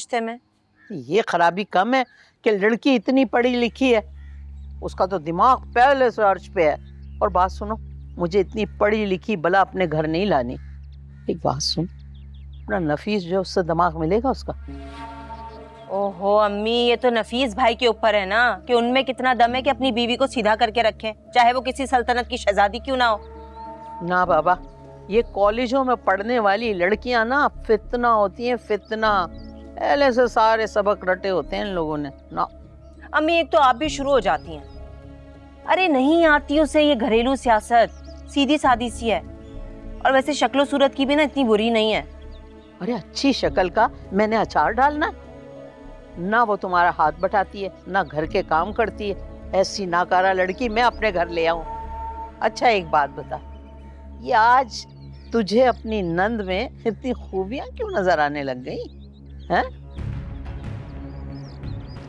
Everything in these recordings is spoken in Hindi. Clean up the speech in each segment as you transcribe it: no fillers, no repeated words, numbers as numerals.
रिश्ते में। ये खराबी कम है कि लड़की इतनी पढ़ी लिखी है, उसका तो दिमाग पहले से अर्श पे है। और बात सुनो, मुझे इतनी पढ़ी लिखी बला अपने घर नहीं लानी। एक बात सुन, अपना नफीस जो, उससे दिमाग मिलेगा उसका। ओहो अम्मी, ये तो नफीस भाई के ऊपर है ना कि उनमें कितना दम है कि अपनी बीवी को सीधा करके रखें, चाहे वो किसी सल्तनत की शहजादी क्यों ना हो। ना बाबा, ये कॉलेजों में पढ़ने वाली लड़कियां ना फितना होती हैं, फितना। पहले से सारे सबक रटे होते हैं इन लोगों ने ना। अम्मी एक तो आप भी शुरू हो जाती हैं। अरे नहीं आती उसे ये घरेलू सियासत, सीधी सादी सी है। और वैसे शक्लो सूरत की भी ना इतनी बुरी नहीं है। अरे अच्छी शक्ल का मैंने अचार डालना ना, वो तुम्हारा हाथ बटाती है ना घर के काम करती है। ऐसी नाकारा लड़की मैं अपने घर ले आऊं? अच्छा एक बात बता, ये आज तुझे अपनी नंद में इतनी खूबियां क्यों नजर आने लग गई हैं?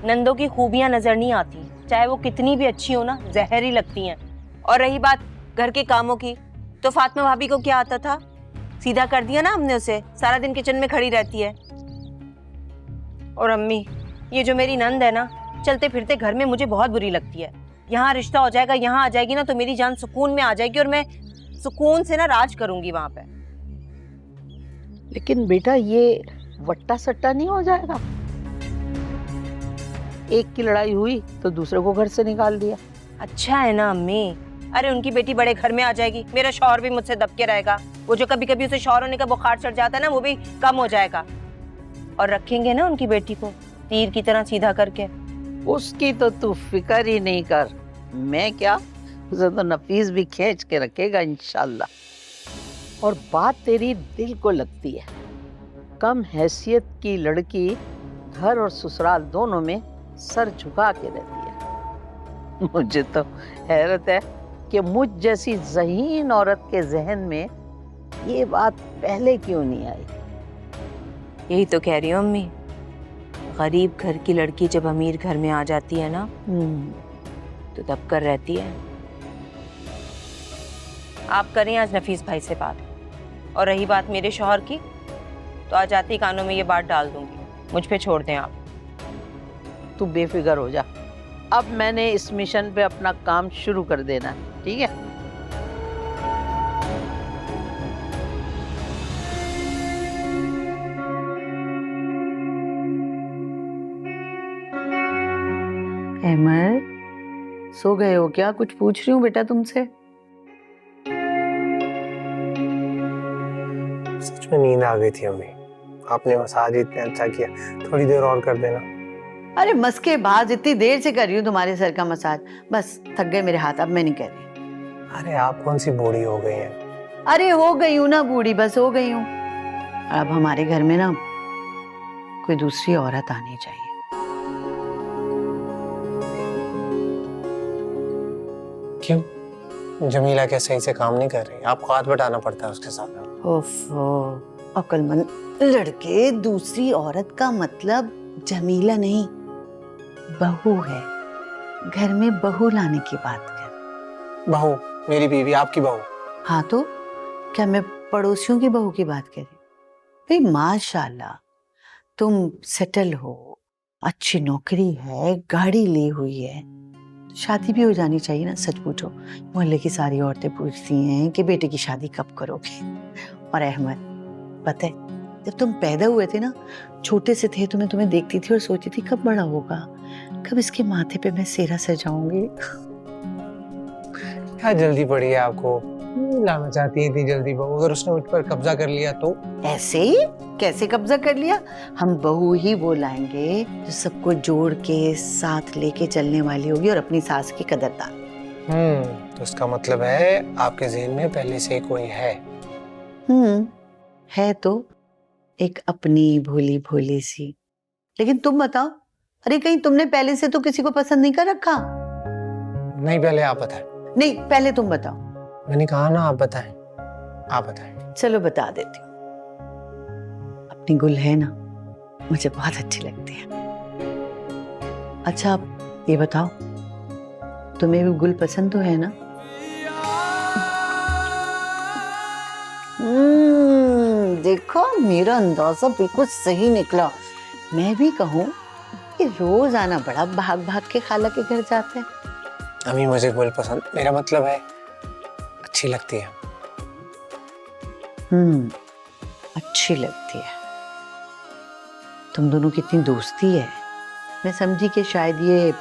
नंदों की खूबियां नजर नहीं आती, चाहे वो कितनी भी अच्छी हो ना, जहर ही लगती हैं। और रही बात घर के कामों की, तो फातिमा भाभी को क्या आता था, सीधा कर दिया ना हमने उसे, सारा दिन किचन में खड़ी रहती है। और अम्मी ये जो मेरी नंद है ना, चलते फिरते घर में मुझे बहुत बुरी लगती है। यहाँ रिश्ता हो जाएगा, यहाँ आ जाएगी ना तो मेरी जान सुकून में आ जाएगी और मैं सुकून से ना राज करूंगी वहां पे। लेकिन बेटा ये वट्टा सट्टा नहीं हो जाएगा? एक की लड़ाई हुई तो दूसरे को घर से निकाल दिया। अच्छा है ना अम्मी, अरे उनकी बेटी बड़े घर में आ जाएगी, मेरा शौहर भी मुझसे दब के रहेगा। वो जो कभी कभी उसे शौहर होने का बुखार चढ़ जाता है ना, वो भी कम हो जाएगा। और रखेंगे ना उनकी बेटी को तीर की तरह सीधा करके। उसकी तो तू फिक्र ही नहीं कर, मैं क्या, उसे तो नफीस भी खींच के रखेगा इंशाल्लाह। और बात तेरी दिल को लगती है। कम हैसियत की लड़की घर और ससुराल दोनों में सर झुका के रहती है। मुझे तो हैरत है कि मुझ जैसी ज़हीन औरत के जहन में ये बात पहले क्यों नहीं आई। यही तो कह रही हूँ अम्मी, गरीब घर की लड़की जब अमीर घर में आ जाती है ना तो दब कर रहती है। आप करें आज नफीस भाई से बात। और रही बात मेरे शौहर की, तो आज आती कानों में ये बात डाल दूंगी, मुझ पे छोड़ दें आप। तू बेफिक्र हो जा, अब मैंने इस मिशन पे अपना काम शुरू कर देना, ठीक है? अहमद, सो गए हो क्या? कुछ पूछ रही हूँ बेटा तुमसे। सच में नींद आ गई थी अम्मी, आपने मसाज इतना अच्छा किया, थोड़ी देर और कर देना। अरे मस्के बाज, इतनी देर से कर रही हूँ तुम्हारे सर का मसाज, बस थक गए मेरे हाथ, अब मैं नहीं कर रही। अरे आप कौन सी बूढ़ी हो गई हैं? अरे हो गई हूँ ना बूढ़ी, बस हो गई हूँ। अब हमारे घर में ना कोई दूसरी औरत आनी चाहिए। क्यों? जमीला क्या सही से काम नहीं कर रही? आपको हाथ बटाना पड़ता है उसके साथ। ओफो, अक्लमंद लड़के, दूसरी औरत का मतलब जमीला नहीं, बहू है। घर में बहू लाने की बात कर। बहू? मेरी बीवी आपकी बहू? हाँ तो क्या मैं पड़ोसियों की बहू की बात कर रही? भाई माशाल्लाह, तुम सेटल हो, अच्छी नौकरी है, गाड़ी ली हुई है, शादी भी हो जानी चाहिए ना। सच पूछो, मोहल्ले की सारी औरतें पूछती हैं कि बेटे की शादी कब करोगे। और अहमद, पता है जब तुम पैदा हुए थे ना, छोटे से थे तो मैं तुम्हें देखती थी और सोचती थी कब बड़ा होगा, कब इसके माथे पे मैं सेहरा सजाऊंगी। क्या जल्दी पड़ी है आपको? लाना चाहती है इतनी जल्दी बहू? अगर उसने मुझ पर कब्जा कर लिया तो? ऐसे ही कैसे कब्जा कर लिया? हम बहू ही वो लाएंगे जो सबको जोड़ के साथ लेके चलने वाली होगी और अपनी सास की कदरदान। तो इसका मतलब है आपके ज़हन में पहले से कोई है? है तो, एक अपनी भोली भोली सी। लेकिन तुम बताओ, अरे कहीं तुमने पहले से तो किसी को पसंद नहीं कर रखा? नहीं, पहले आप बताएं। नहीं, पहले तुम बताओ। मैंने कहा ना आप बताएं, आप बताएं। चलो बता देती हूँ। अपनी गुल है ना, मुझे बहुत अच्छी लगती है। अच्छा आप ये बताओ, तुम्हें भी गुल पसंद तो है ना? देखो मेरा अंदाजा बिल्कुल सही निकला। मैं भी कहूँ कि रोज आना बड़ा भाग भाग के खाला के घर जाते हैं। अम्मी मुझे गुल पसंद, मेरा मतलब है अच्छी लगती है। अच्छी लगती है। तुम दोनों की इतनी दोस्ती है, मैं समझी कि शायद ये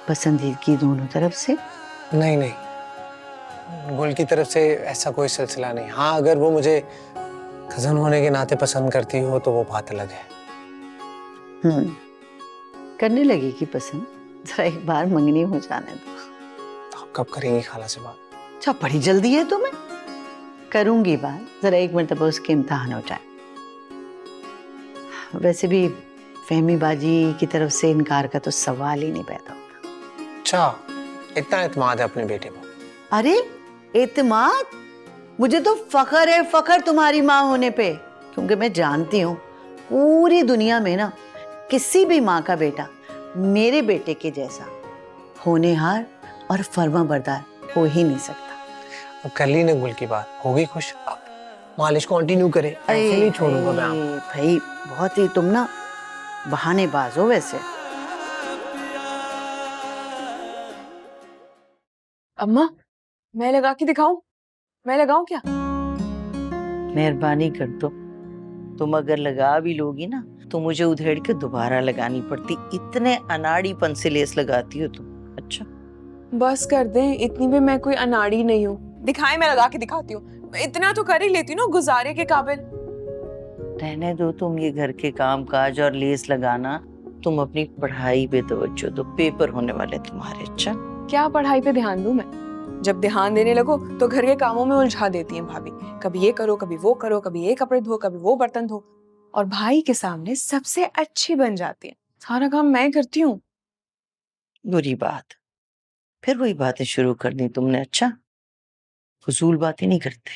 पसंदीदगी दोनों तरफ से। नहीं नहीं, गुल की तरफ से ऐसा कोई सिलसिला नहीं। हाँ, अगर वो मुझे कजन होने के नाते पसंद करती हो तो वो बात अलग है। करने लगेगी पसंद, जरा एक बार मंगनी हो जाने दो। तो कब करेंगी खाला से बात? अच्छा, बड़ी जल्दी है तुम्हें? करूंगी बात, जरा एक मरतबा उसके इम्तिहान हो जाए। वैसे भी फहमी बाजी की तरफ से इनकार का तो सवाल ही नहीं पैदा होता। अच्छा, इतना एतमाद है अपने बेटे पर? अरे एतमाद, मुझे तो फख्र है, फख्र तुम्हारी माँ होने पे, क्योंकि मैं जानती हूँ पूरी दुनिया में ना किसी भी माँ का बेटा मेरे बेटे के जैसा होनेहार और फर्माबरदार हो ही नहीं सकता। अब कर ली ने गुल की बात, होगी खुश। अब मालिश कंटिन्यू करे, ऐसे नहीं छोड़ूंगा मैं। भाई बहुत ही तुम ना बहानेबाज हो वैसे। अम्मा, मैं लगा के दिखाऊं? मैं लगाऊं क्या? मेहरबानी कर दो। तुम अगर लगा भी लोगी ना तो मुझे उधेड़ के दोबारा लगानी पड़ती, इतने अनाड़ीपन से लेस लगाती हो तुम। अच्छा बस कर दें, इतनी भी मैं कोई अनाड़ी नहीं हूँ। दिखाएं, मैं लगा के दिखाती हूँ। इतना तो कर ही लेती हूँ ना, गुजारे के काबिल। रहने दो तुम ये घर के काम काज और लेस लगाना, तुम अपनी पढ़ाई पे तवज्जो दो, पेपर होने वाले तुम्हारे। अच्छा क्या पढ़ाई पे ध्यान दूं मैं? जब ध्यान देने लगो तो घर के कामों में उलझा देती हैं भाभी। कभी ये करो, कभी वो करो, कभी ये कपड़े धो, कभी वो बर्तन धो, और भाई के सामने सबसे अच्छी बन जाती है। सारा काम मैं करती हूँ। बुरी बात, फिर वही बातें शुरू कर दी तुमने। अच्छा, फजूल बातें नहीं करते।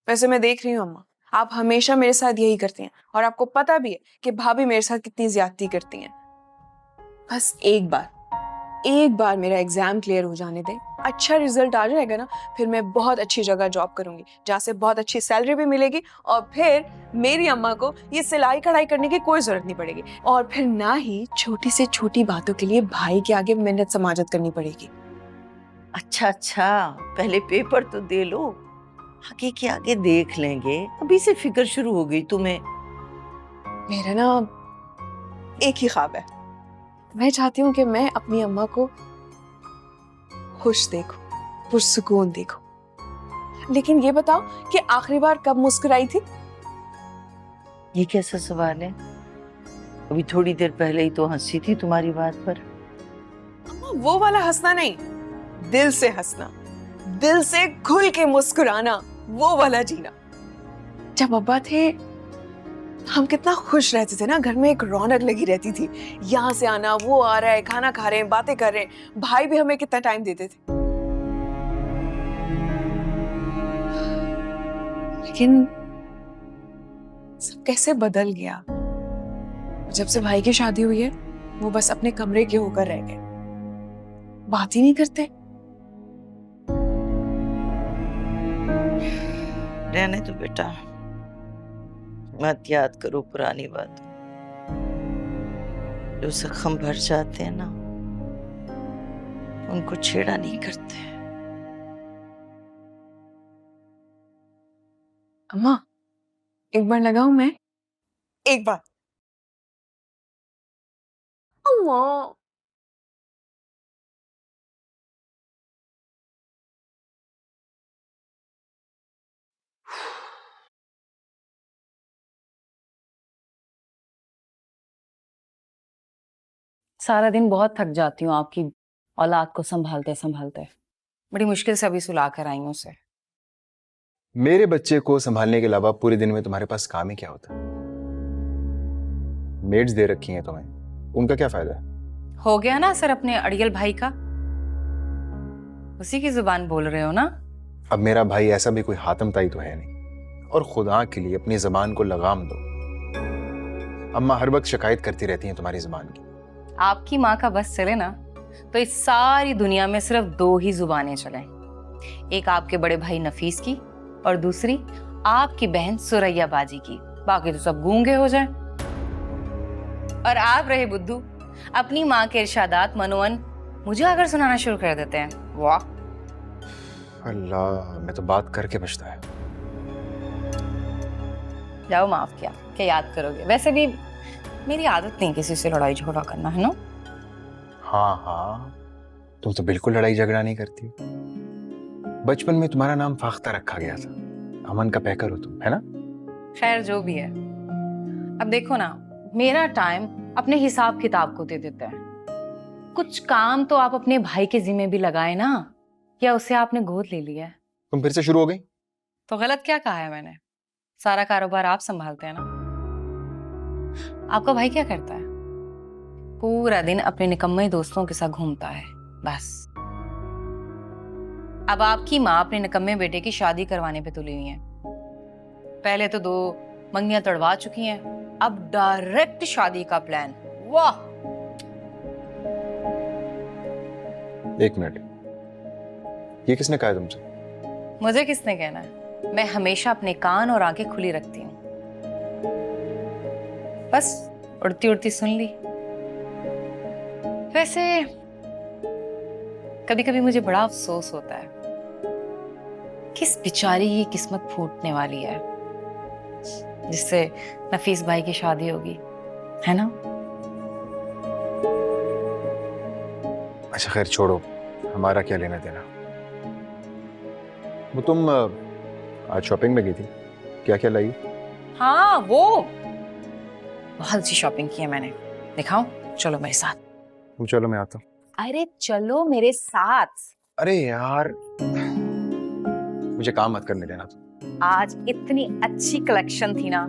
वैसे मैं देख रही हूँ अम्मा, आप हमेशा मेरे साथ यही करती हैं, और आपको पता भी है कि भाभी मेरे साथ कितनी ज्यादती करती हैं। बस एक बार मेरा एग्जाम क्लियर हो जाने दें, अच्छा रिजल्ट आ जाएगा ना, फिर मैं बहुत अच्छी जगह जॉब करूंगी, जहाँ से बहुत अच्छी सैलरी भी मिलेगी, और फिर मेरी अम्मा को ये सिलाई कढ़ाई करने की कोई जरूरत नहीं पड़ेगी, और फिर ना ही छोटी से छोटी बातों के लिए भाई के आगे मिन्नत समाजत करनी पड़ेगी। अच्छा अच्छा, पहले पेपर तो दे लो, आगे के आगे देख लेंगे। अभी से फिक्र शुरू हो गई तुम्हें। मेरा ना एक ही ख्वाब है, मैं चाहती हूँ कि मैं अपनी अम्मा को खुश देखूं, पुरसुकून देखूं। लेकिन ये बताओ कि आखिरी बार कब मुस्कुराई थी? ये कैसा सवाल है? अभी थोड़ी देर पहले ही तो हंसी थी तुम्हारी बात पर। अम्मा, वो वाला हंसना नहीं, दिल से हंसना, दिल से खुल के मुस्कुराना, वो वाला जीना। जब अब्बा थे हम कितना खुश रहते थे ना, घर में एक रौनक लगी रहती थी। यहाँ से आना, वो आ रहा है, खाना खा रहे हैं, बातें कर रहे हैं, भाई भी हमें कितना टाइम देते थे। लेकिन सब कैसे बदल गया। जब से भाई की शादी हुई है, वो बस अपने कमरे के होकर रह गए, बात ही नहीं करते। रहने दो बेटा, मत याद करो पुरानी बात। जो जख्म भर जाते हैं ना, उनको छेड़ा नहीं करते। अम्मा, एक बार लगाऊं मैं? एक बार। अम्मा, सारा दिन बहुत थक जाती हूँ आपकी औलाद को संभालते संभालते। बड़ी मुश्किल से अभी सुला कर आई हूँ उसे। मेरे बच्चे को संभालने के अलावा पूरे दिन में तुम्हारे पास काम ही क्या होता? मेड्स दे रखी हैं तुम्हें, उनका क्या फायदा है? हो गया ना असर अपने अड़ियल भाई का, उसी की जुबान बोल रहे हो ना। अब मेरा भाई ऐसा भी कोई हातम ताई तो है नहीं, और खुदा के लिए अपनी जबान को लगाम दो। अम्मा हर वक्त शिकायत करती रहती हैं तुम्हारी जबान की। आपकी माँ का बस चले ना तो इस सारी दुनिया में सिर्फ 2 ही जुबानें चलें, एक आपके बड़े भाई नफीस की और दूसरी आपकी बहन सुरैया बाजी की। बाकी तो सब गूंगे हो जाए। और आप रहे बुद्धू, अपनी माँ के इरशादात मनोवन मुझे आकर सुनाना शुरू कर देते हैं। वाह। अल्लाह, मैं तो बात करके पछताया। जाओ, माफ किया, क्या याद करोगे। वैसे भी मेरी आदत नहीं किसी से लड़ाई झगड़ा करना, है ना? हाँ हाँ, तुम तो बिल्कुल लड़ाई झगड़ा नहीं करती। बचपन में तुम्हारा नाम फाख्ता रखा गया था। अमन का पैकर हो तुम, है ना? खैर जो भी है, अब देखो ना, मेरा टाइम अपने हिसाब किताब को दे देता है। कुछ काम तो आप अपने भाई के जिम्मे भी लगाए ना, या उसे आपने गोद ले लिया है? तुम फिर से शुरू हो गई? तो गलत क्या कहा है मैंने? सारा कारोबार आप संभालते हैं ना। आपका भाई क्या करता है? पूरा दिन अपने निकम्मे दोस्तों के साथ घूमता है, बस। अब आपकी माँ अपने निकम्मे बेटे की शादी करवाने पे तुली हुई है। पहले तो 2 मंगियां तड़वा चुकी हैं, अब डायरेक्ट शादी का प्लान। वाह। एक मिनट, ये किसने कहा है तुमसे? मुझे किसने कहना है? मैं हमेशा अपने कान और आंखें खुली रखती हूँ। बस उड़ती उड़ती सुन ली। वैसे कभी कभी मुझे बड़ा अफसोस होता है, किस बेचारी की किस्मत फूटने वाली है जिससे नफीस भाई की शादी होगी, है ना? अच्छा खैर छोड़ो, हमारा क्या लेना देना। वो तुम आज शॉपिंग में गई थी, क्या क्या लाई? हाँ, वो बहुत अच्छी शॉपिंग की है मैंने। दिखाऊं? चलो मेरे साथ। तुम चलो, मैं आता हूँ। अरे चलो मेरे साथ। अरे यार, मुझे काम मत करने देना तुम। आज इतनी अच्छी कलेक्शन थी ना,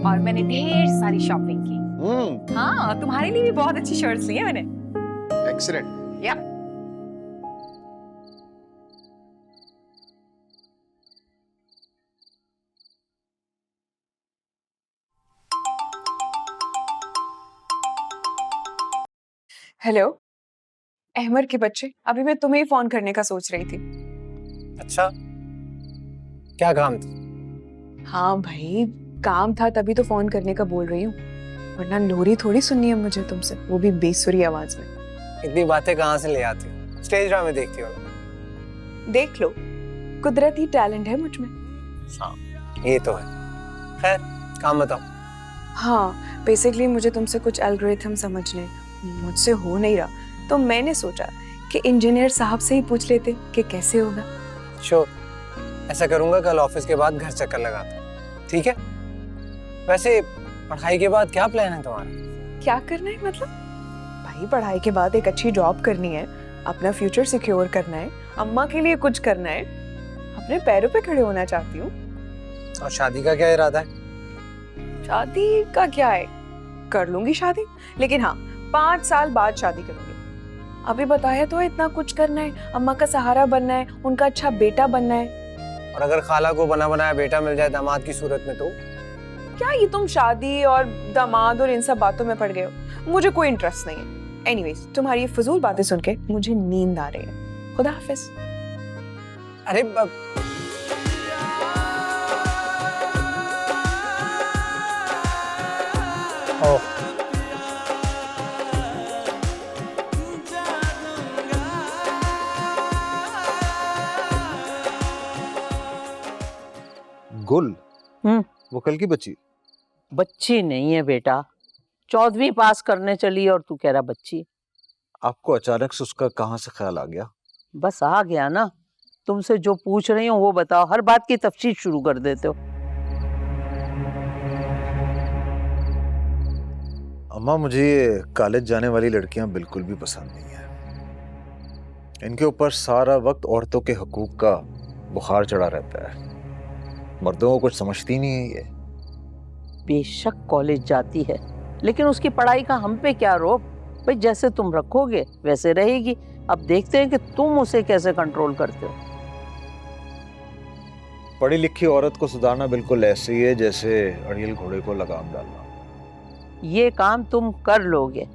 और मैंने ढेर सारी शॉपिंग की। हाँ, तुम्हारे लिए भी बहुत अच्छी शर्ट्स ली है मैंने। एक्सीलेंट। या हेलो अहमर के बच्चे, अभी मैं तुम्हें ही फोन करने का सोच रही थी। अच्छा, क्या काम था? हाँ भाई, काम था तभी तो फोन करने का बोल रही हूँ, वरना लोरी थोड़ी सुननी है मुझे तुमसे, वो भी बेसुरी आवाज में। इतनी बातें कहाँ से ले आती हो? स्टेज ड्रामे देखती हो? देख लो, कुदरती टैलेंट है मुझ में। हाँ, ये तो है। खैर, काम बताओ। हाँ, बेसिकली मुझे तुमसे कुछ एल्गोरिथम समझने, मुझसे हो नहीं रहा, तो मैंने सोचा कि इंजीनियर साहब से ही पूछ लेते कि कैसे होगा। श्योर, ऐसा करूंगा। कल ऑफिस के बाद घर चक्कर लगाता हूं, ठीक है? वैसे पढ़ाई के बाद क्या प्लान है तुम्हारा? क्या करना है मतलब? भाई पढ़ाई के बाद एक अच्छी जॉब करनी है, अपना फ्यूचर सिक्योर करना है, अम्मा के लिए कुछ करना है, अपने पैरों पे खड़े होना चाहती हूँ। और शादी का क्या इरादा है? शादी का क्या है, कर लूंगी शादी, लेकिन हाँ 5 साल बाद शादी करूंगी। अभी बताया तो है, इतना कुछ करना है, अम्मा का सहारा बनना है, उनका अच्छा बेटा बनना है। और अगर खाला को बना बनाया बेटा मिल जाए दामाद की सूरत में तो? क्या ये तुम शादी और दामाद और इन सब बातों में पड़ गए हो? मुझे कोई इंटरेस्ट नहीं है। एनीवेज, तुम्हारी ये फजूल बातें सुन के मुझे नींद आ रही है। खुदा हाफिज। अरे ओह, गुल, वो कल की बच्ची? बच्ची नहीं है बेटा, 14वीं पास करने चली और तू कह रहा बच्ची। आपको अचानक से उसका कहाँ से ख्याल आ गया? बस आ गया ना, तुमसे जो पूछ रही हूँ वो बताओ, हर बात की तफसील शुरू कर देते हो। अम्मा, मुझे ये कॉलेज जाने वाली लड़कियां बिल्कुल भी पसंद नहीं है। इनके ऊपर सारा वक्त औरतों के हकूक का बुखार चढ़ा रहता है, मर्दों को कुछ समझती नहीं है ये। बेशक कॉलेज जाती है, लेकिन उसकी पढ़ाई का हम पे क्या रोक? भाई जैसे तुम रखोगे वैसे रहेगी। अब देखते हैं कि तुम उसे कैसे कंट्रोल करते हो। पढ़ी लिखी औरत को सुधारना बिल्कुल ऐसे ही है जैसे अड़ियल घोड़े को लगाम डालना। ये काम तुम कर लोगे।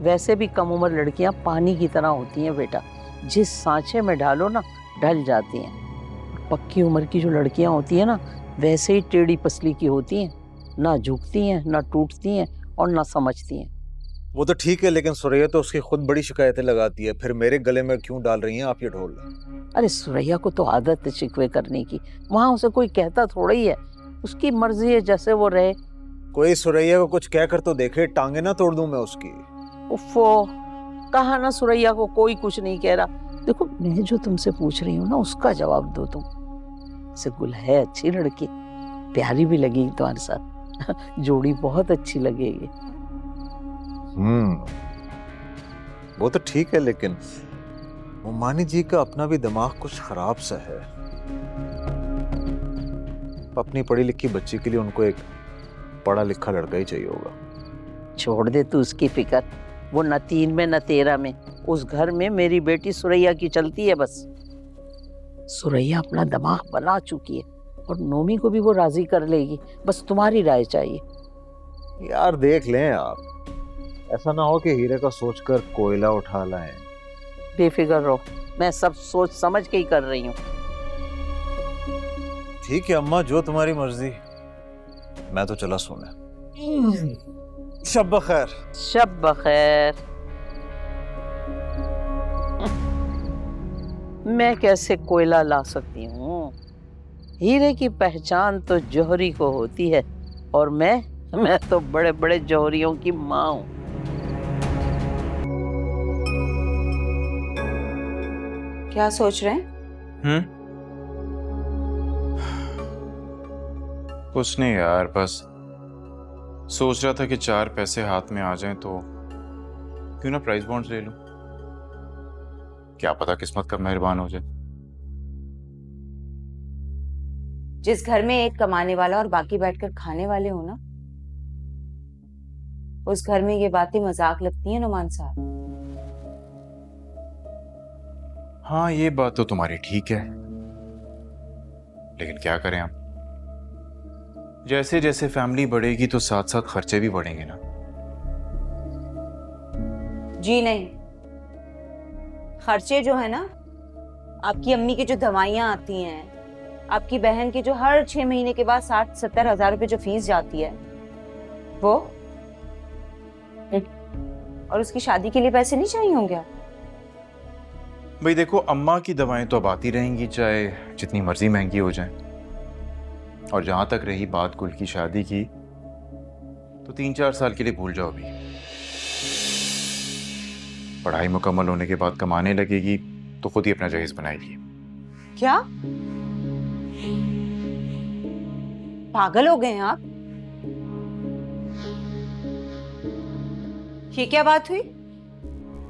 वैसे भी कम उम्र लड़कियां पानी की तरह होती हैं बेटा, जिस सांचे में डालो ना ढल जाती हैं। पक्की उम्र की जो लड़कियां होती हैं ना, वैसे ही टेढ़ी पसली की होती हैं, ना झुकती हैं ना टूटती हैं, और ना समझती हैं। वो तो ठीक है, लेकिन सुरैया तो उसकी खुद बड़ी शिकायतें लगाती है, फिर मेरे गले में क्यों डाल रही हैं आप ये ढोल? अरे सुरैया को तो आदत है शिकवे करने की, वहां उसे कोई कहता थोड़ा ही है, उसकी मर्जी है, जैसे वो रहे। कोई सुरैया को कुछ कहकर तो देखे, टांगे ना तोड़ दूं मैं उसकी। उफ़ो, कहा ना सुरैया को कोई कुछ नहीं कह रहा। देखो मैं जो तुमसे पूछ रही हूँ ना उसका जवाब दो तुम। से गुल है अच्छी लड़की, प्यारी भी लगेगी तुम्हारे साथ जोड़ी बहुत अच्छी लगेगी। वो तो ठीक है, लेकिन मोमानी जी का अपना भी दिमाग कुछ खराब सा है। अपनी पढ़ी लिखी बच्ची के लिए उनको एक पढ़ा लिखा लड़का ही चाहिए होगा। छोड़ दे तू उसकी फिक्र, वो न 3 में न 13 में, उस घर में मेरी बेटी सुरैया की चलती है बस। सुरैया अपना दिमाग बना चुकी है और नोमी को भी वो राजी कर लेगी, बस तुम्हारी राय चाहिए। यार देख लें आप, ऐसा ना हो कि हीरे का सोचकर कोयला उठा लाएं। बेफिक्र रहो, मैं सब सोच समझ के ही कर रही हूँ। ठीक है अम्मा, जो तुम्हारी मर्जी। मैं तो चला सोने। शब बखैर। शब बखैर। मैं कैसे कोयला ला सकती हूँ? हीरे की पहचान तो जौहरी को होती है, और मैं तो बड़े बड़े जौहरियों की माँ हूँ। क्या सोच रहे हैं? कुछ नहीं यार, बस सोच रहा था कि 4 पैसे हाथ में आ जाएं तो क्यों ना प्राइस बॉन्ड्स ले लूं। क्या पता किस्मत कब मेहरबान हो जाए। जिस घर में एक कमाने वाला और बाकी बैठकर खाने वाले हो ना, उस घर में ये बातें मजाक लगती हैं नुमान साहब। हाँ ये बात तो तुम्हारी ठीक है, लेकिन क्या करें हम, जैसे जैसे फैमिली बढ़ेगी तो साथ साथ खर्चे भी बढ़ेंगे ना। जी नहीं, खर्चे जो है ना, आपकी अम्मी की जो दवाइयाँ आती हैं, आपकी बहन की जो हर 6 महीने के बाद 60-70 हजार रुपए जो फीस जाती है वो, और उसकी शादी के लिए पैसे नहीं चाहिए होंगे आप? भाई देखो, अम्मा की दवाएं तो अब आती रहेंगी चाहे जितनी मर्जी महंगी हो जाए। और जहां तक रही बात गुल की शादी की, तो 3-4 साल के लिए भूल जाओ अभी। पढ़ाई मुकम्मल होने के बाद कमाने लगेगी तो खुद ही अपना जहेज बनाएगी। क्या पागल हो गए हैं आप? ये क्या बात हुई?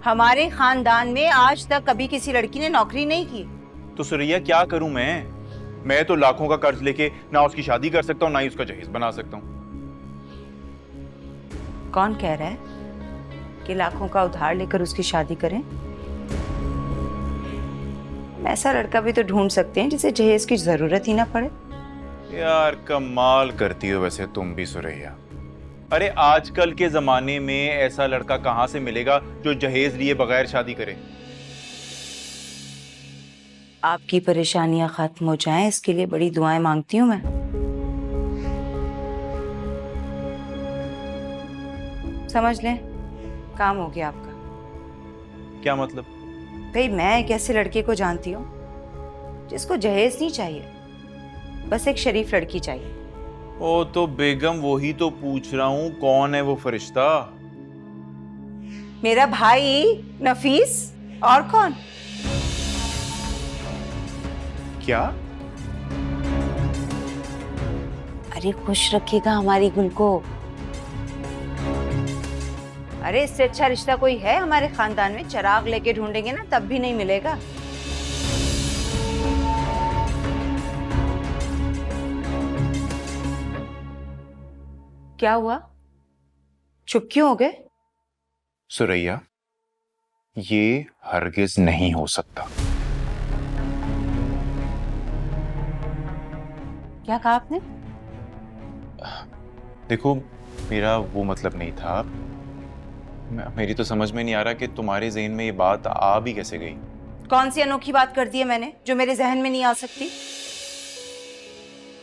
हमारे खानदान में आज तक कभी किसी लड़की ने नौकरी नहीं की। तो सुरैया क्या करूं मैं तो लाखों का कर्ज लेके ना उसकी शादी कर सकता हूं, ना ही उसका जहेज बना सकता हूं। कौन कह रहा है कि लाखों का उधार लेकर उसकी शादी करें? ऐसा लड़का भी तो ढूंढ सकते हैं जिसे जहेज की जरूरत ही ना पड़े। यार कमाल करती हो वैसे तुम भी सुरैया। अरे आजकल के जमाने में ऐसा लड़का कहां से मिलेगा जो जहेज लिए बगैर शादी करे। आपकी परेशानियां खत्म हो जाएं, इसके लिए बड़ी दुआएं मांगती हूं मैं। समझ लें, काम हो गया आपका। क्या मतलब? भाई मैं एक ऐसे लड़के को जानती हूँ जिसको जहेज नहीं चाहिए, बस एक शरीफ लड़की चाहिए। ओ तो बेगम वही तो पूछ रहा हूँ, कौन है वो फरिश्ता? मेरा भाई नफीस, और कौन? क्या? अरे खुश रखेगा हमारी गुल को। अरे इससे अच्छा रिश्ता कोई है हमारे खानदान में? चिराग लेके ढूंढेंगे ना तब भी नहीं मिलेगा। क्या हुआ, चुप क्यों हो गए? सुरैया, ये हरगिज नहीं हो सकता। क्या कहा आपने? देखो मेरा वो मतलब नहीं था, मेरी तो समझ में नहीं आ रहा कि तुम्हारे ज़हन में ये बात आ भी कैसे गई। कौन सी अनोखी बात कर दी है मैंने जो मेरे जहन में नहीं आ सकती?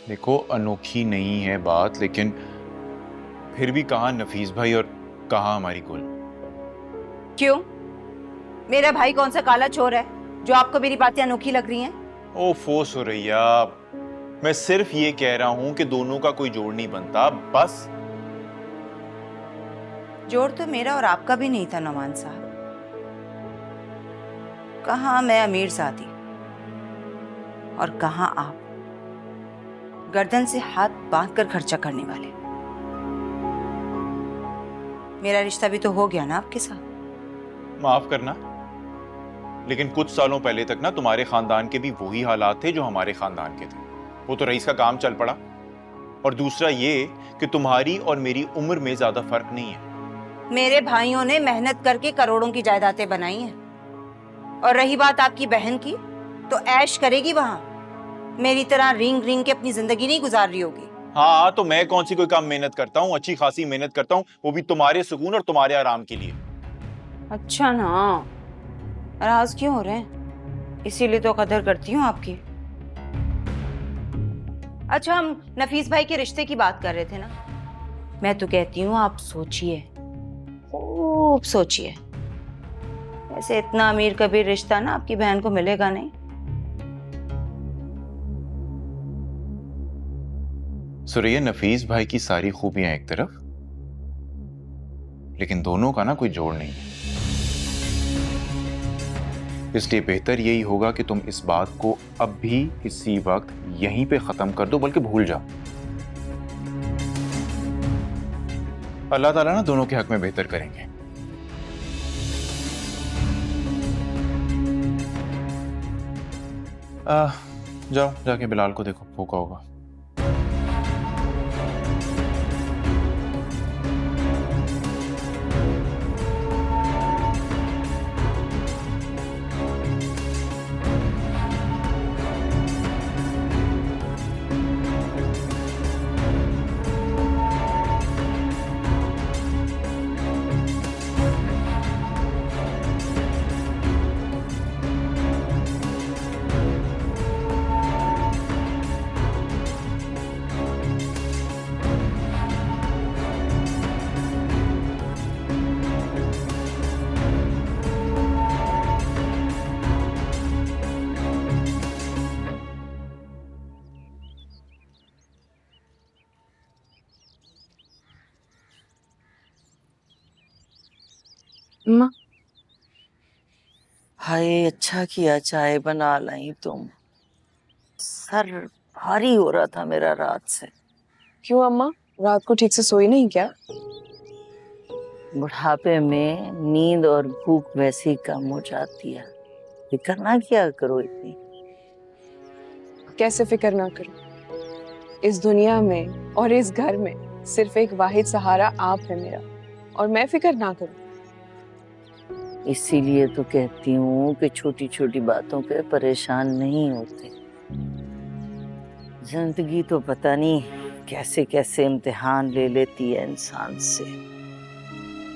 देखो अनोखी नहीं है बात, लेकिन फिर भी कहाँ नफीस भाई और कहाँ हमारी गुल। क्यों? मेरा भाई कौन सा काला चोर है जो आपको मेरी बातें अनोखी लग रही हैं? ओफो सुरैया, मैं सिर्फ ये कह रहा हूं कि दोनों का कोई जोड़ नहीं बनता, बस। जोड़ तो मेरा और आपका भी नहीं था नौमान साहब। कहाँ मैं अमीर ज़ादी और कहाँ आप गर्दन से हाथ बांधकर खर्चा करने वाले। मेरा रिश्ता भी तो हो गया ना आपके साथ। माफ करना, लेकिन कुछ सालों पहले तक ना तुम्हारे खानदान के भी वही हालात थे जो हमारे खानदान के थे। वो तो रईस का काम चल पड़ा, और दूसरा ये कि तुम्हारी और मेरी उम्र में ज्यादा फर्क नहीं है। मेरे भाइयों ने मेहनत करके करोड़ों की जायदादें बनाई हैं, और रही बात आपकी बहन की, तो ऐश करेगी वहां। मेरी तरह रिंग रिंग के अपनी जिंदगी नहीं गुजार रही होगी। हाँ, तो मैं कौन सी कोई काम मेहनत करता हूँ? अच्छी खासी मेहनत करता हूँ, वो भी तुम्हारे सुकून और तुम्हारे आराम के लिए। अच्छा ना, नाराज क्यों हो रहे हैं? इसीलिए तो कदर करती हूँ आपकी। अच्छा, हम नफीस भाई के रिश्ते की बात कर रहे थे ना। मैं तो कहती हूँ आप सोचिए, खूब सोचिए। ऐसे इतना अमीर कबीर रिश्ता ना आपकी बहन को मिलेगा नहीं। सुरैया, नफीस भाई की सारी खूबियां एक तरफ, लेकिन दोनों का ना कोई जोड़ नहीं है। इसलिए बेहतर यही होगा कि तुम इस बात को अब भी इसी वक्त यहीं पे खत्म कर दो, बल्कि भूल जाओ। अल्लाह ताला ना दोनों के हक में बेहतर करेंगे। जाओ, जाके बिलाल को देखो, भूखा होगा। अम्मा, हाय, अच्छा किया चाय बना लाई तुम। सर भारी हो रहा था मेरा रात से। क्यों अम्मा, रात को ठीक से सोई नहीं क्या? बुढ़ापे में नींद और भूख वैसे ही कम हो जाती है। फिक्र ना किया करो इतनी। कैसे फिक्र ना करूं? इस दुनिया में और इस घर में सिर्फ एक वाहिद सहारा आप है मेरा, और मैं फिक्र ना करूं। इसीलिए तो कहती हूँ कि छोटी छोटी बातों पे परेशान नहीं होते। जिंदगी तो पता नहीं कैसे कैसे इम्तिहान ले लेती है इंसान से।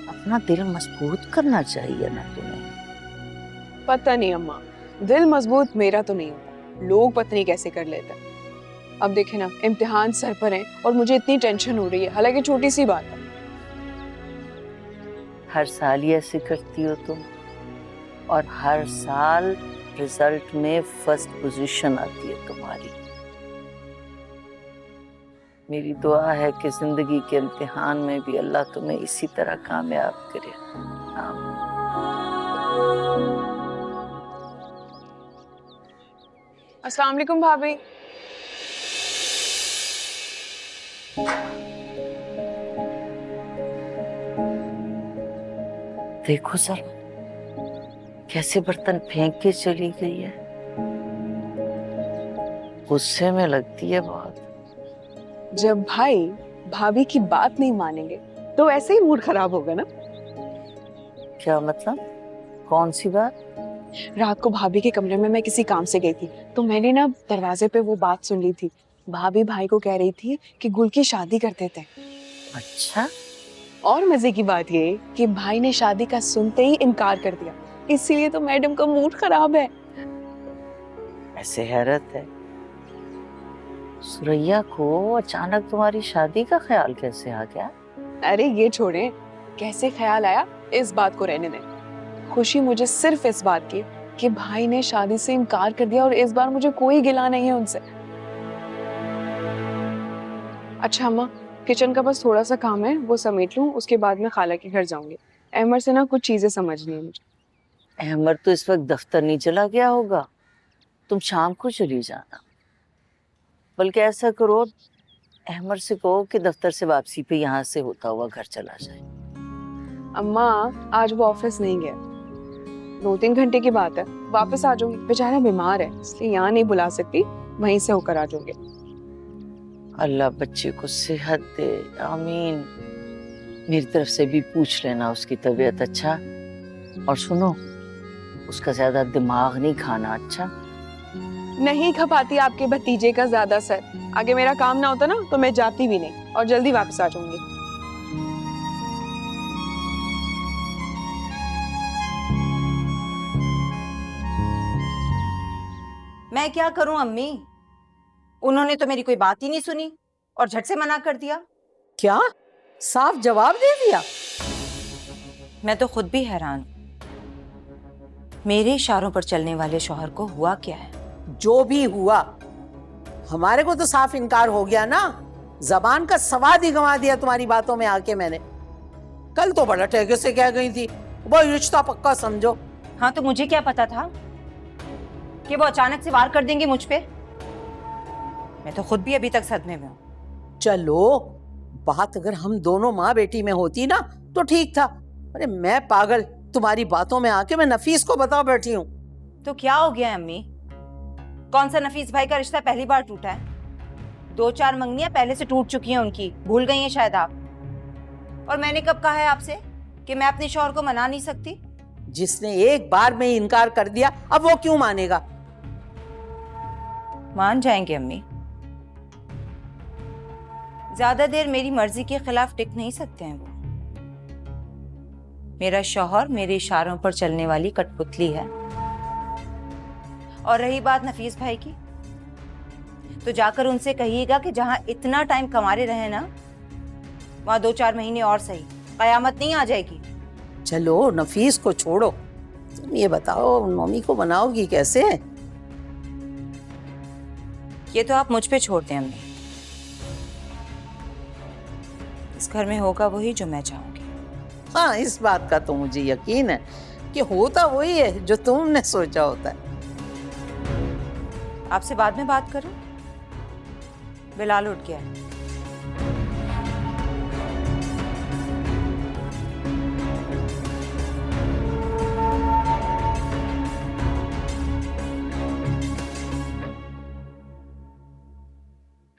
अपना दिल मजबूत करना चाहिए ना तुम्हें। पता नहीं अम्मा, दिल मजबूत मेरा तो नहीं होता, लोग पता नहीं कैसे कर लेते हैं। अब देखे ना, इम्तिहान सर पर है और मुझे इतनी टेंशन हो रही है, हालांकि छोटी सी बात है। हर साल ही ऐसे करती हो तुम, और हर साल रिजल्ट में फर्स्ट पोजीशन आती है तुम्हारी। मेरी दुआ है कि जिंदगी के इम्तिहान में भी अल्लाह तुम्हें इसी तरह कामयाब करे। आमीन। अस्सलाम वालेकुम भाभी। देखो सर, कैसे बर्तन फेंक के चली गई है। गुस्से में लगती है बहुत। जब भाई भाभी की बात नहीं मानेंगे तो ऐसे ही मूड खराब होगा ना। क्या मतलब? कौन सी बात? रात को भाभी के कमरे में मैं किसी काम से गई थी, तो मैंने ना दरवाजे पे वो बात सुन ली थी। भाभी भाई को कह रही थी कि गुल की शादी करते थे। अच्छा, और मजे की बात ये कि भाई ने शादी का सुनते ही इनकार कर दिया, इसीलिए तो मैडम का मूड खराब है। ऐसे हैरत है, सुरैया को अचानक तुम्हारी शादी का ख्याल कैसे आ गया? अरे ये छोड़ें, कैसे ख्याल आया इस बात को रहने दें। खुशी मुझे सिर्फ इस बात की कि भाई ने शादी से इनकार कर दिया और इस बार मुझे कोई गिला नहीं है उनसे। अच्छा अम्मा, किचन का बस थोड़ा सा काम है, वो समेट लूं, उसके बाद मैं खाला के घर जाऊंगी। अहमद से ना कुछ चीजें समझनी है मुझे। अहमद तो इस वक्त दफ्तर नहीं चला गया होगा, तुम शाम को चली जाना। बल्कि ऐसा करो, अहमद से कहो कि दफ्तर से वापसी पे यहाँ से होता हुआ घर चला जाए। अम्मा आज वो ऑफिस नहीं गया, 2-3 घंटे की बात है, वापस आ जाऊंगी। बेचारा बीमार है, इसलिए यहाँ नहीं बुला सकती, वहीं से होकर आ जाऊंगी। अल्लाह बच्चे को सेहत दे, आमीन। मेरी तरफ से भी पूछ लेना उसकी तबीयत, अच्छा? और सुनो, उसका ज्यादा दिमाग नहीं खाना, अच्छा? नहीं खपाती आपके भतीजे का ज्यादा सर। आगे मेरा काम ना होता ना तो मैं जाती भी नहीं और जल्दी वापस आ जाऊंगी। मैं क्या करूं अम्मी, उन्होंने तो मेरी कोई बात ही नहीं सुनी और झट से मना कर दिया। क्या साफ जवाब दे दिया? मैं तो खुद भी हैरान हूं, मेरे इशारों पर चलने वाले शौहर को हुआ क्या है? जो भी हुआ, हमारे को तो साफ इनकार हो गया ना। जबान का सवाद ही गंवा दिया तुम्हारी बातों में आके मैंने। कल तो बड़ा ठेके से कह गई थी वो रिश्ता पक्का समझो। हाँ तो मुझे क्या पता था कि वो अचानक से वार कर देंगे मुझ पे। मैं तो खुद भी अभी तक सदमे में हूं। चलो, बात अगर हम दोनों माँ बेटी में होती ना तो ठीक था। अरे मैं पागल, तुम्हारी बातों में आके मैं नफीस को बता बैठी हूँ। तो क्या हो गया है अम्मी? कौन सा नफीस भाई का रिश्ता पहली बार टूटा है? 2-4 मंगनियां पहले से टूट चुकी हैं उनकी, भूल गई हैं शायद आप। और मैंने कब कहा है आपसे कि मैं अपने शौहर को मना नहीं सकती? जिसने एक बार में इनकार कर दिया, अब वो क्यों मानेगा? मान जाएंगे अम्मी, ज्यादा देर मेरी मर्जी के खिलाफ टिक नहीं सकते हैं वो। मेरा शौहर मेरे इशारों पर चलने वाली कठपुतली है। और रही बात नफीस भाई की, तो जाकर उनसे कहिएगा कि जहां इतना टाइम कमारे रहे ना, वहां 2-4 महीने और सही, कयामत नहीं आ जाएगी। चलो नफीस को छोड़ो, तुम ये बताओ मम्मी को बनाओगी कैसे? ये तो आप मुझ पे छोड़ दें अम्मी, इस घर में होगा वही जो मैं चाहूंगी। हाँ, इस बात का तो मुझे यकीन है कि होता वही है जो तुमने सोचा होता है। आपसे बाद में बात करूं? बिलाल उठ गया है।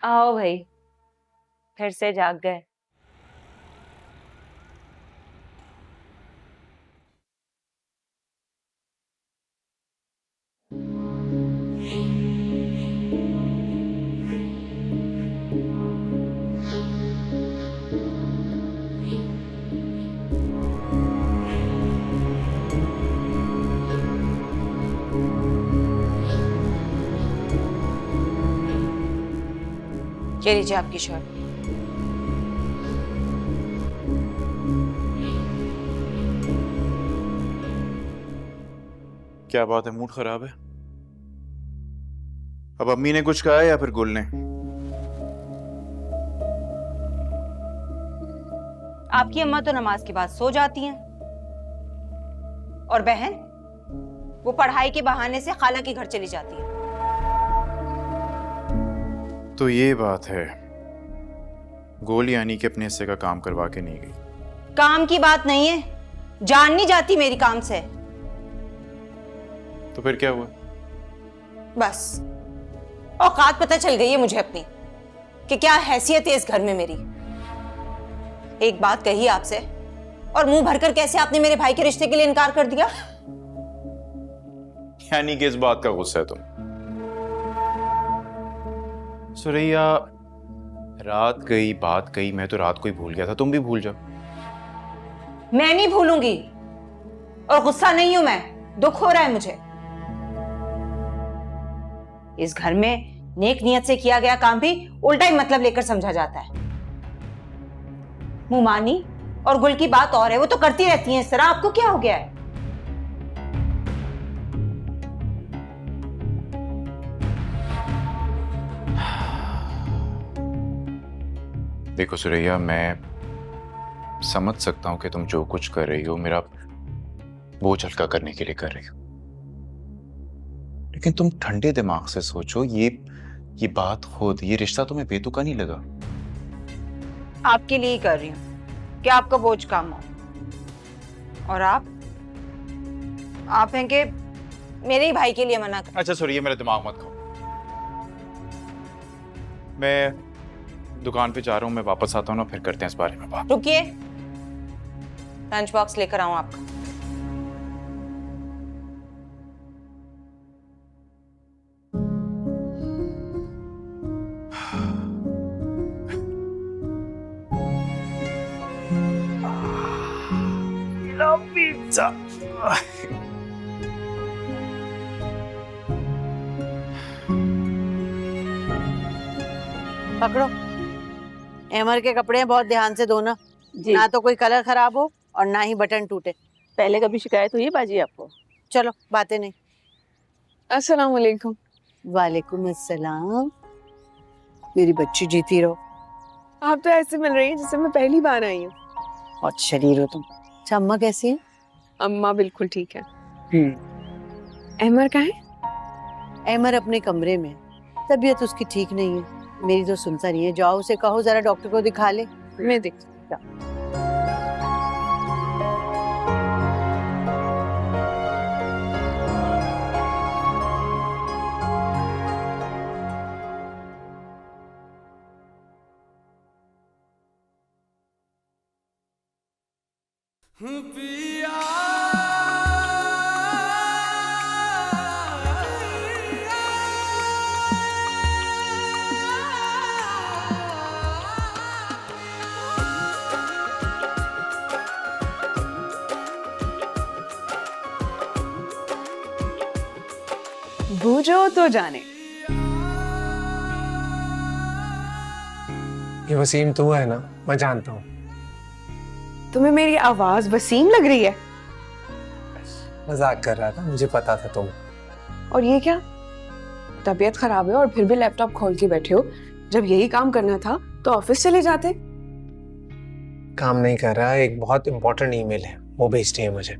आओ भाई, फिर से जाग गए। ये लीजिए आपकी शर्ट। क्या बात है, मूड खराब है? अब अम्मी ने कुछ कहा है या फिर गुल ने? आपकी अम्मा तो नमाज के बाद सो जाती हैं, और बहन वो पढ़ाई के बहाने से खाला के घर चली जाती है। तो ये बात है, गोल यानी कि अपने हिस्से का काम करवा के नहीं गई। काम की बात नहीं है, जान नहीं जाती मेरी काम से। तो फिर क्या हुआ? बस औकात पता चल गई है मुझे अपनी कि क्या हैसियत है इस घर में मेरी। एक बात कही आपसे और मुंह भरकर कैसे आपने मेरे भाई के रिश्ते के लिए इनकार कर दिया? यानी कि इस बात का गुस्सा है तुम? सुरैया, रात गई बात गई, मैं तो रात को ही भूल गया था, तुम भी भूल जाओ। मैं नहीं भूलूंगी, और गुस्सा नहीं हूं मैं, दुख हो रहा है मुझे। इस घर में नेक नियत से किया गया काम भी उल्टा ही मतलब लेकर समझा जाता है। मुमानी और गुल की बात और है, वो तो करती रहती हैं इस तरह। आपको क्या हो गया है? देखो सुरैया, मैं समझ सकता हूं कि तुम जो कुछ कर रही हो मेरा बोझ हल्का करने के लिए कर रही हो, लेकिन तुम ठंडे दिमाग से सोचो। ये बात खुद, ये रिश्ता तुम्हें बेतुका नहीं लगा? आपके लिए ही कर रही हूँ कि आपका बोझ कम हो। और आप हैं कि मेरे ही भाई के लिए मना कर। अच्छा सुरैया, मेरा दिमाग मत खाओ। मैं दुकान पे जा रहा हूँ, मैं वापस आता हूँ ना, फिर करते हैं इस बारे में बात। रुकिए, लंच बॉक्स लेकर आऊं आपका। पकड़ो, एमर के कपड़े बहुत ध्यान से धोना, ना तो कोई कलर खराब हो और ना ही बटन टूटे। पहले कभी शिकायत हुई बाजी आपको? चलो बातें नहीं। अस्सलाम वालेकुम। वालेकुम अस्सलाम। मेरी बच्ची जीती रहो। आप तो ऐसे मिल रही हैं जैसे मैं पहली बार आई हूँ। बहुत शरीर हो तुम। अच्छा, अम्मा कैसी है? अम्मा बिल्कुल ठीक है। अहमर कहाँ है? एमर अपने कमरे में, तबीयत उसकी ठीक नहीं है। मेरी तो सुनता नहीं है। जाओ उसे कहो जरा डॉक्टर को दिखा ले। मैं देख। बूझो तो जाने। ये वसीम तू है ना, मैं जानता हूँ। तुम्हें मेरी आवाज वसीम लग रही है? मजाक कर रहा था, मुझे पता था तुम। और ये क्या, तबीयत खराब है और फिर भी लैपटॉप खोल के बैठे हो? जब यही काम करना था तो ऑफिस चले जाते। काम नहीं कर रहा, एक बहुत इंपॉर्टेंट ईमेल है, वो भेजती है मुझे।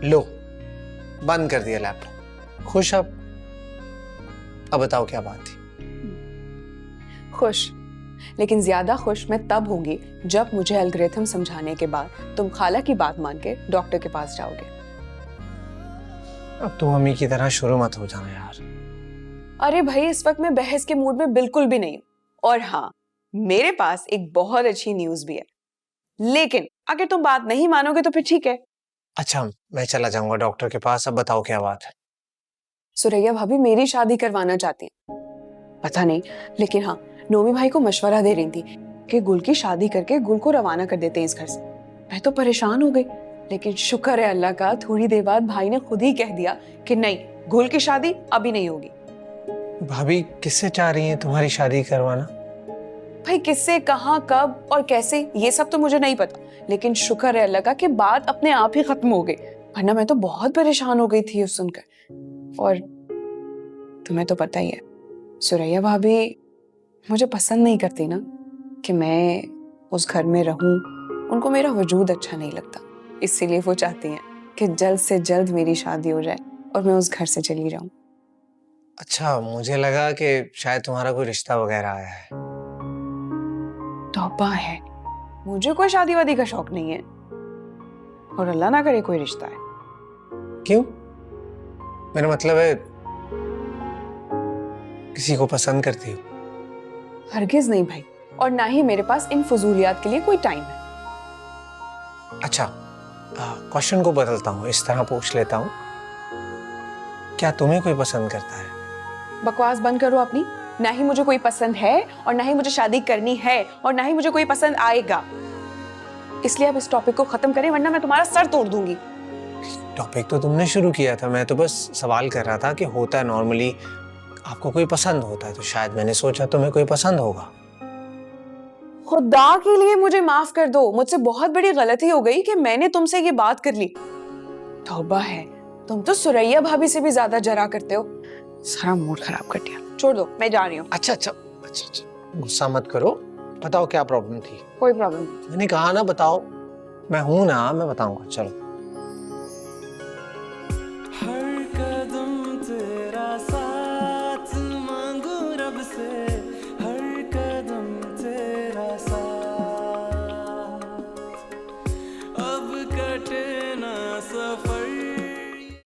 लो, बंद कर दिया लैपटॉप। खुश अब बताओ क्या बात थी? खुश, लेकिन ज्यादा खुश मैं तब होंगी जब मुझे एल्गोरिथम समझाने के बाद तुम खाला की बात मान के डॉक्टर के पास जाओगे। अब तुम मम्मी की तरह शुरू मत हो जाना यार। अरे भाई, इस वक्त मैं बहस के मूड में बिल्कुल भी नहीं हूं। और हाँ, मेरे पास एक बहुत अच्छी न्यूज भी है, लेकिन अगर तुम बात नहीं मानोगे तो फिर ठीक है। अच्छा, मैं चला जाऊंगा डॉक्टर के पास। अब बताओ क्या बात है? सुरैया भाभी मेरी शादी करवाना चाहती हैं। पता नहीं, लेकिन हाँ, नोमी भाई को मशवरा दे रही थी कि गुल की शादी करके गुल को रवाना कर देते हैं इस घर से। मैं तो परेशान हो गई, लेकिन शुक्र है अल्लाह का, थोड़ी देर बाद भाई ने खुद ही कह दिया कि नहीं, गुल की शादी अभी नहीं होगी। भाभी किससे चाह रही हैं तुम्हारी शादी करवाना? भाई किससे, कहाँ, कब और कैसे, ये सब तो मुझे नहीं पता, लेकिन शुक्र है अल्लाह का कि बात अपने आप ही खत्म हो गई, वरना मैं तो बहुत परेशान हो गई थी उस सुनकर। और तुम्हें तो पता ही है, सुरैया भाभी मुझे पसंद नहीं करती ना कि मैं उस घर में रहूं। उनको मेरा वजूद अच्छा नहीं लगता, इसीलिए वो चाहती हैं कि जल्द से जल्द मेरी शादी हो जाए और मैं उस घर से चली जाऊं। अच्छा, मुझे लगा कि शायद तुम्हारा कोई रिश्ता वगैरह आया है। तौबा है, मुझे कोई शादी वादी का शौक नहीं है, और अल्लाह ना करे कोई रिश्ता है। क्यों? मेरा मतलब है किसी को पसंद करती हो? हरगिज नहीं भाई, और ना ही मेरे पास इन फजूलियात के लिए कोई टाइम है। अच्छा, क्वेश्चन को बदलता हूँ, इस तरह पूछ लेता हूँ, क्या तुम्हें कोई पसंद करता है? बकवास बंद करो अपनी। ना ही मुझे कोई पसंद है, और ना ही मुझे शादी करनी है, और ना ही मुझे कोई पसंद आएगा। इसलिए अब इस टॉपिक को खत्म करें, वरना मैं तुम्हारा सर तोड़ दूंगी। टॉपिक तो तुमने शुरू किया था, मैं तो बस सवाल कर रहा था कि होता है नॉर्मली आपको कोई पसंद होता है, तो शायद मैंने सोचा तुम्हें कोई पसंद होगा। खुदा के लिए मुझे माफ कर दो, मुझसे बहुत बड़ी गलती हो गई कि मैंने तुमसे ये बात कर ली। तौबा है, तुम तो सुरैया भाभी से भी ज्यादा जरा करते हो। सारा मूड खराब कर दिया, छोड़ दो, मैं जा रही हूँ। अच्छा अच्छा अच्छा अच्छा, गुस्सा मत करो, बताओ क्या प्रॉब्लम थी। कोई प्रॉब्लम नहीं। मैंने कहा ना बताओ, मैं हूं ना, मैं बताऊंगा, चलो।